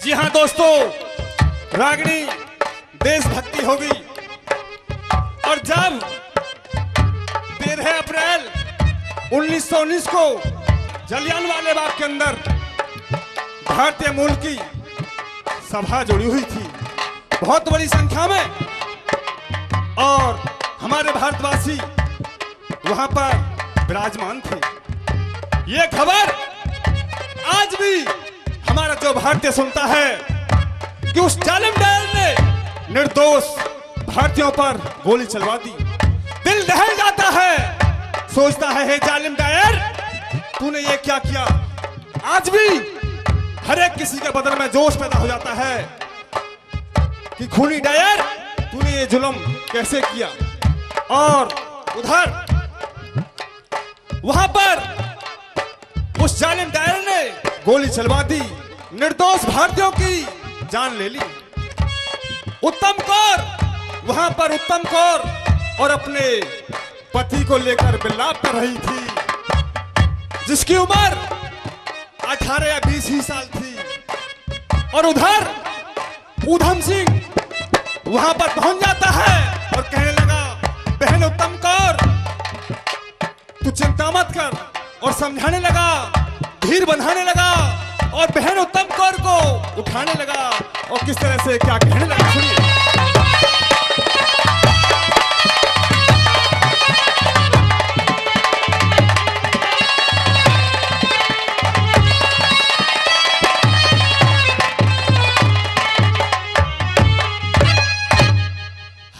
जी हाँ दोस्तों, रागनी देशभक्ति होगी। और जब 13 अप्रैल 1919 को जलियांवाला बाग के अंदर भारतीय मूल की सभा जुड़ी हुई थी बहुत बड़ी संख्या में, और हमारे भारतवासी वहां पर विराजमान थे। ये खबर आज भी हमारा जो भारतीय सुनता है कि उस जालिम डायर ने निर्दोष भारतीयों पर गोली चलवा दी, दिल दहल जाता है, सोचता है हे जालिम डायर तूने ये क्या किया। आज भी हर एक किसी के बदन में जोश पैदा हो जाता है कि खूनी डायर तूने ये जुल्म कैसे किया। और उधर वहां पर उस जालिम डायर ने गोली चलवा दी, निर्दोष भारतीयों की जान ले ली। उत्तम कौर वहां पर उत्तम कौर और अपने पति को लेकर विलाप कर रही थी, जिसकी उम्र 18 या 20 ही साल थी। और उधर ऊधम सिंह वहां पर पहुंच जाता है और कहने लगा, बहन उत्तम कौर तू चिंता मत कर, और समझाने लगा, धीर बंधाने लगा और बहन उत्तम कौर को उठाने लगा। और किस तरह से क्या कहने लगा सुनिए।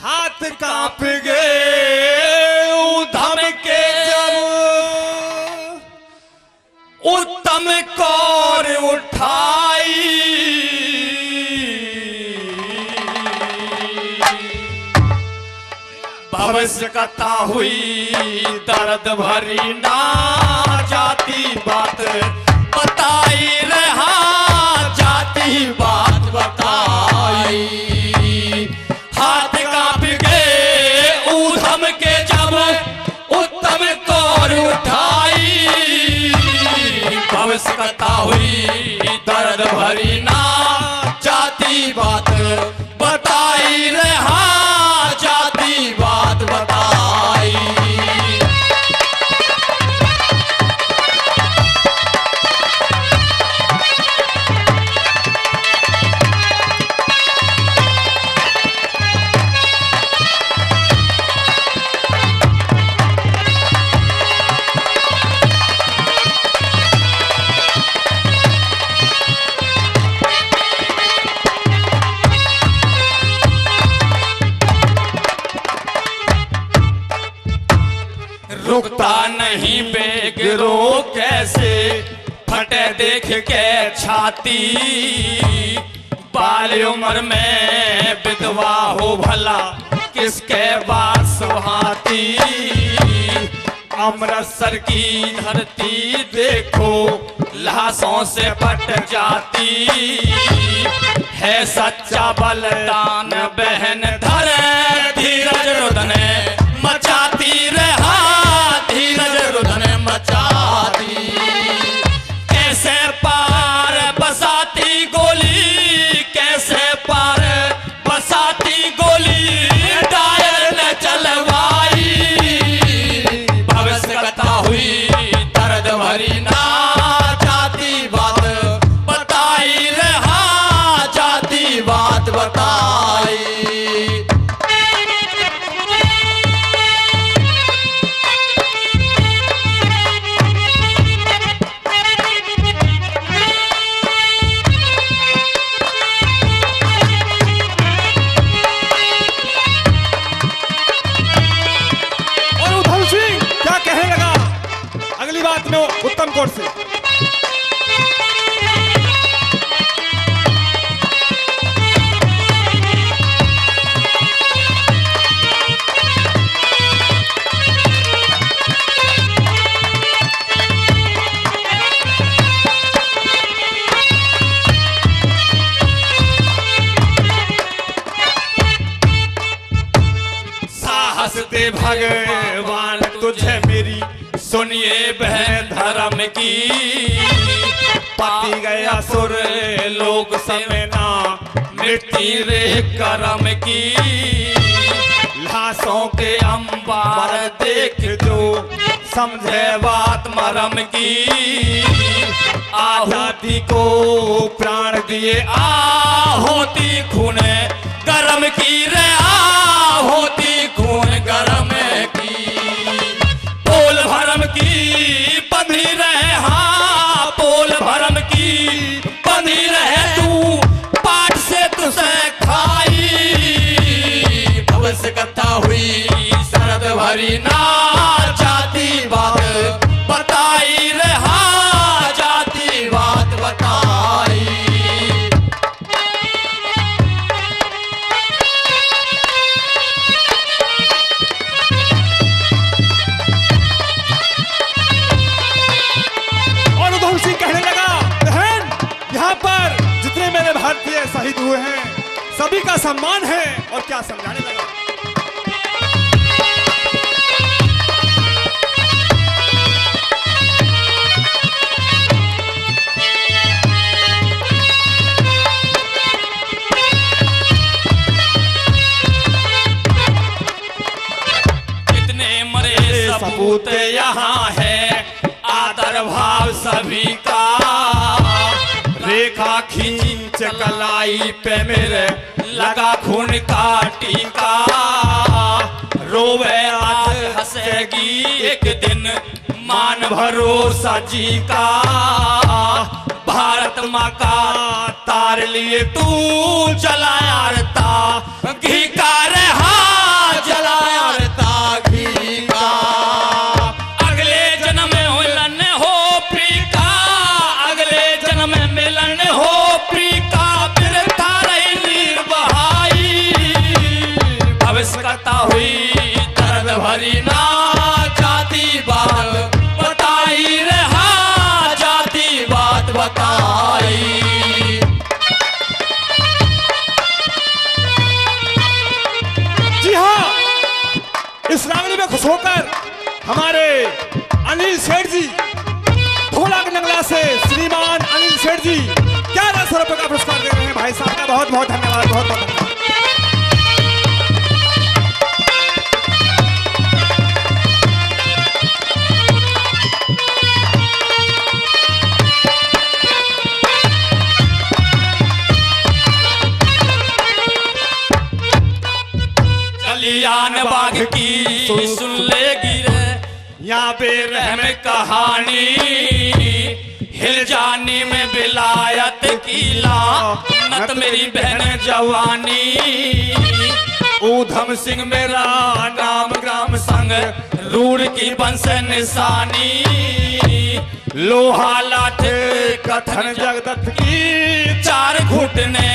हाथ कांप गए ऊधम के जब उत्तम कौर उठाई, भविष्य कथा हुई दर्द भरी ना जाती बात बताई, रहा जाती बात बताई। हाथ कांप गए ऊधम के जब उत्तम कौर उठाई, भविष्य कथा हुई दर्द भरी ना जाती बात बताई, रहा जाती बात बताई। रुकता नहीं बेग रो कैसे फटे देख के छाती, बाल उम्र में विधवा हो भला किसके बात सुहाती। अमृतसर की धरती देखो लाशों से पट जाती, है सच्चा बलिदान बहन धरे धीरज रुदने मचाती, रहा धीरज रुदने मचाती। कैसे पार बसाती गोली, कैसे पार बसाती गोली डायर ने चलवाई, भविष्य कथा हुई दर्द भरी ना जाती बात बताई, रहा जाती बात बताई। बात में उत्तम कौर से साहस दे भगवान तुझे मेरी सुनिए बहन धर्म की, पाती गया सुर लोग समेना, मिट्टी रे करम की। लाशों के अंबार देख जो समझे बात मरम की, आजादी को प्राण दिए होती खून गरम की रे, होती खून गरम की। पोल भरम की बंधी रहे, हाँ पोल भरम की बंधी रहे, तू पाठ से तुझे खाई। भविष्य कथा हुई शरद भरी ना, जाति बात बताई रे, हाँ जाति बात बताई। और उधम सिंह कहने लगा, बहन यहाँ पर जितने मेरे भारतीय शहीद हुए हैं सभी का सम्मान है। और क्या समझाने लगा, कितने मरे सपूत यहाँ है, आदर भाव सभी का। रेखा खींच कलाई पे मेरे लगा खून का टीका। रोवे आज हंसेगी एक दिन, मान भरोसा जी का। भारत माँ का तार लिए तू जलाया रता घी का रे, हाँ जलाया रता घी का। अगले जन्म में मिलन हो प्री का, अगले जन्म में मिलन हो प्री का। फिर तारे नीर बहाई, भविष्य कथा हुई दर्द भरी ना, जाति बात बताई रे, हाँ जाति बात बताई। जी हाँ, इस रागनी में खुश होकर हमारे अनिल सेठ जी, ढोलक नंगला से श्रीमान अनिल सेठ जी 1100 रुपए का पुरस्कार दे रहे हैं। भाई साहब का बहुत बहुत धन्यवाद, बहुत बहुत धन्यवाद। कलियान बाग की सुन लेगी रे, यहाँ पे रहम कहानी। हिल जानी में बिलायत की लानत मेरी बहन जवानी। ऊधम सिंह मेरा नाम ग्राम संग, रूढ़ की बंस निशानी। लोहा लाठ कथन जगदत्त की, चार घुटने